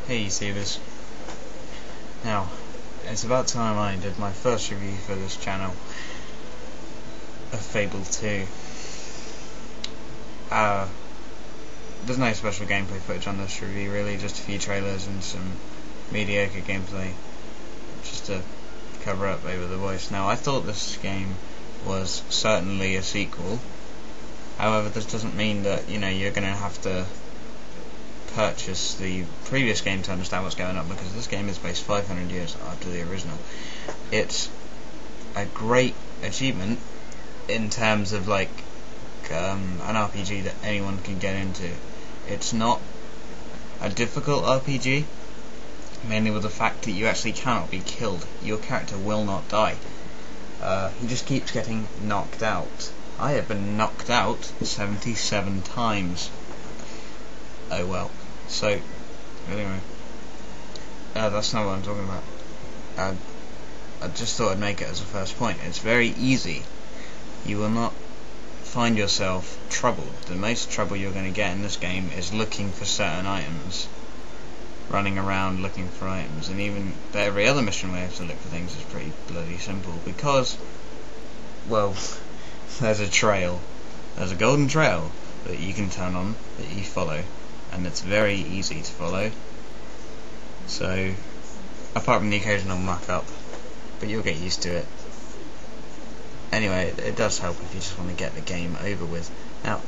Hey Seavers. Now, it's about time I did my first review for this channel of Fable 2. There's no special gameplay footage on this review really, just a few trailers and some mediocre gameplay just to cover up over the voice. Now, I thought this game was certainly a sequel. However, this doesn't mean that, you're going to have to purchase the previous game to understand what's going on, because this game is based 500 years after the original. It's a great achievement in terms of an RPG that anyone can get into. It's not a difficult RPG, mainly with the fact that you actually cannot be killed. Your character will not die. He just keeps getting knocked out. I have been knocked out 77 times. Oh well. So, anyway, that's not what I'm talking about. I just thought I'd make it as a first point. It's very easy. You will not find yourself troubled. The most trouble you're going to get in this game is looking for certain items. Running around looking for items. And even every other mission where you have to look for things is pretty bloody simple. Because, well, there's a trail. There's a golden trail that you can turn on, that you follow. And it's very easy to follow. So, apart from the occasional muck up, but you'll get used to it. Anyway, it does help if you just want to get the game over with. Now,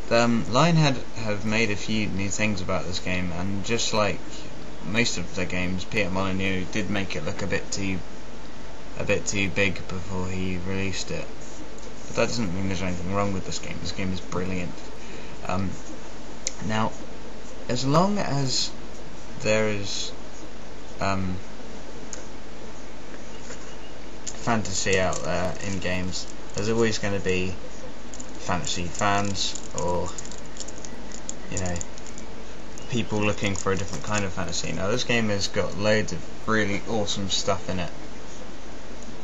Lionhead have made a few new things about this game, and just like most of their games, Peter Molyneux did make it look a bit too big before he released it. But that doesn't mean there's anything wrong with this game. This game is brilliant. Now, as long as there is fantasy out there in games, there's always going to be fantasy fans, or people looking for a different kind of fantasy. Now, this game has got loads of really awesome stuff in it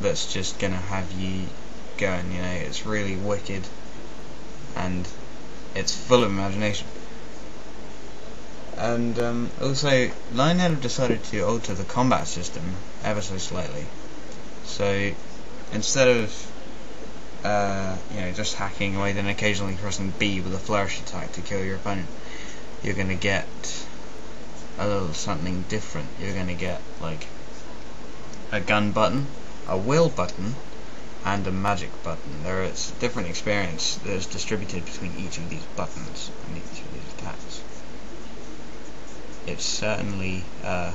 that's just going to have you going. It's really wicked, and it's full of imagination. And also, Lionhead have decided to alter the combat system ever so slightly. So instead of just hacking away, then occasionally pressing B with a flourish attack to kill your opponent, you're going to get a little something different. You're going to get like a gun button, a will button, and a magic button. It's a different experience that is distributed between each of these buttons and each of these attacks. It's certainly a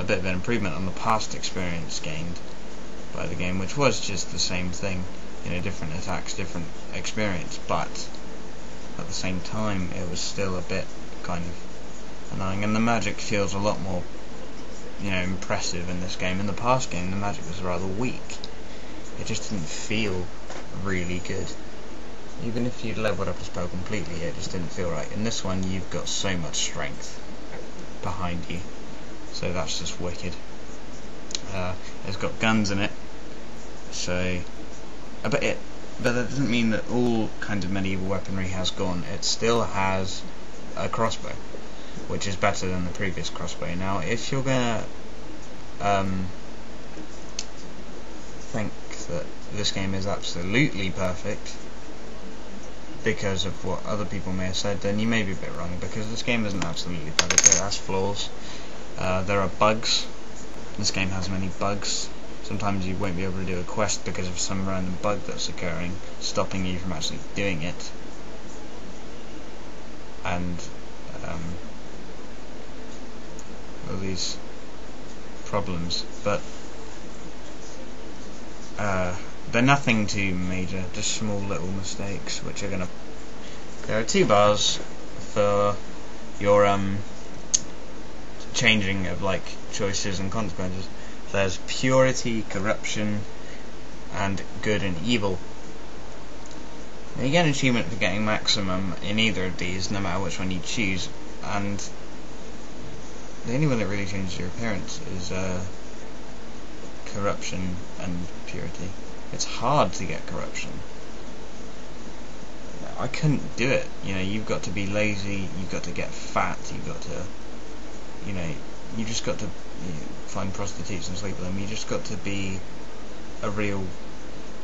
bit of an improvement on the past experience gained by the game, which was just the same thing, different attacks, different experience, but at the same time it was still a bit kind of annoying, and the magic feels a lot more impressive in this game. In the past game, the magic was rather weak. It just didn't feel really good. Even if you'd leveled up a spell completely, it just didn't feel right. In this one, you've got so much strength behind you, so that's just wicked. It's got guns in it, but that doesn't mean that all kinds of medieval weaponry has gone. It still has a crossbow, which is better than the previous crossbow. Now, if you're gonna think that this game is absolutely perfect because of what other people may have said, then you may be a bit wrong, because this game isn't absolutely perfect. It has flaws. There are bugs. This game has many bugs. Sometimes you won't be able to do a quest because of some random bug that's occurring, stopping you from actually doing it. And all these problems, but they're nothing too major, just small little mistakes which are gonna. There are two bars for your changing of choices and consequences. There's purity, corruption, and good and evil. Now, you get an achievement for getting maximum in either of these, no matter which one you choose, and the only one that really changes your appearance is corruption and purity. It's hard to get corruption. I couldn't do it. You know, you've got to be lazy, you've got to get fat, you've got to, you know, you just got to find prostitutes and sleep with them. You just got to be a real,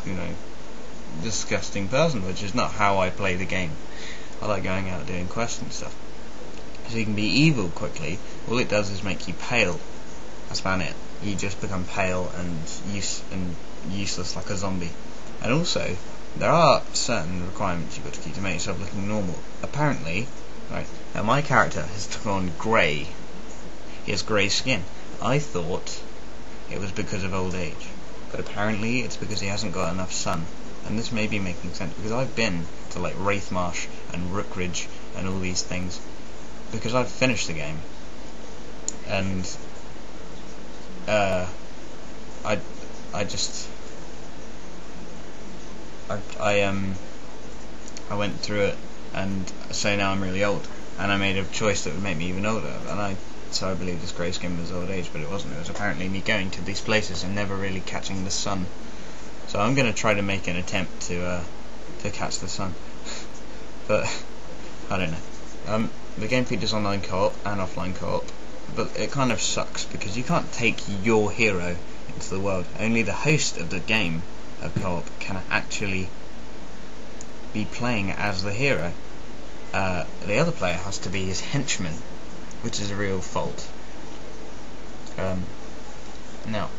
you know, disgusting person, which is not how I play the game. I like going out doing quests and stuff. So you can be evil quickly. All it does is make you pale. That's about it. You just become pale and useless like a zombie. And also, there are certain requirements you've got to keep to make yourself looking normal. Apparently, right, now my character has gone grey. He has grey skin. I thought it was because of old age, but apparently it's because he hasn't got enough sun. And this may be making sense, because I've been to like Wraithmarsh and Rookridge and all these things, because I've finished the game, and I went through it, and so now I'm really old, and I made a choice that would make me even older, so I believe this grey skin was old age, but it wasn't. It was apparently me going to these places and never really catching the sun. So I'm going to try to make an attempt to catch the sun, but I don't know. The game features online co-op and offline co-op, but it kind of sucks because you can't take your hero into the world. Only the host of the game of co-op can actually be playing as the hero. The other player has to be his henchman, which is a real fault. Now,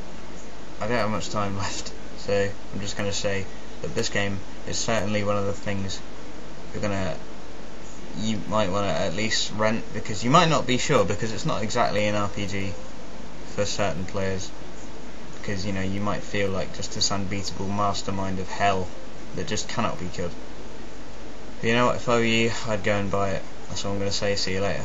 I don't have much time left, so I'm just going to say that this game is certainly one of the things you might want to at least rent, because you might not be sure, because it's not exactly an RPG for certain players, because you know, you might feel like just this unbeatable mastermind of hell that just cannot be killed. But you know what, if I were you, I'd go and buy it. That's all I'm going to say. See you later.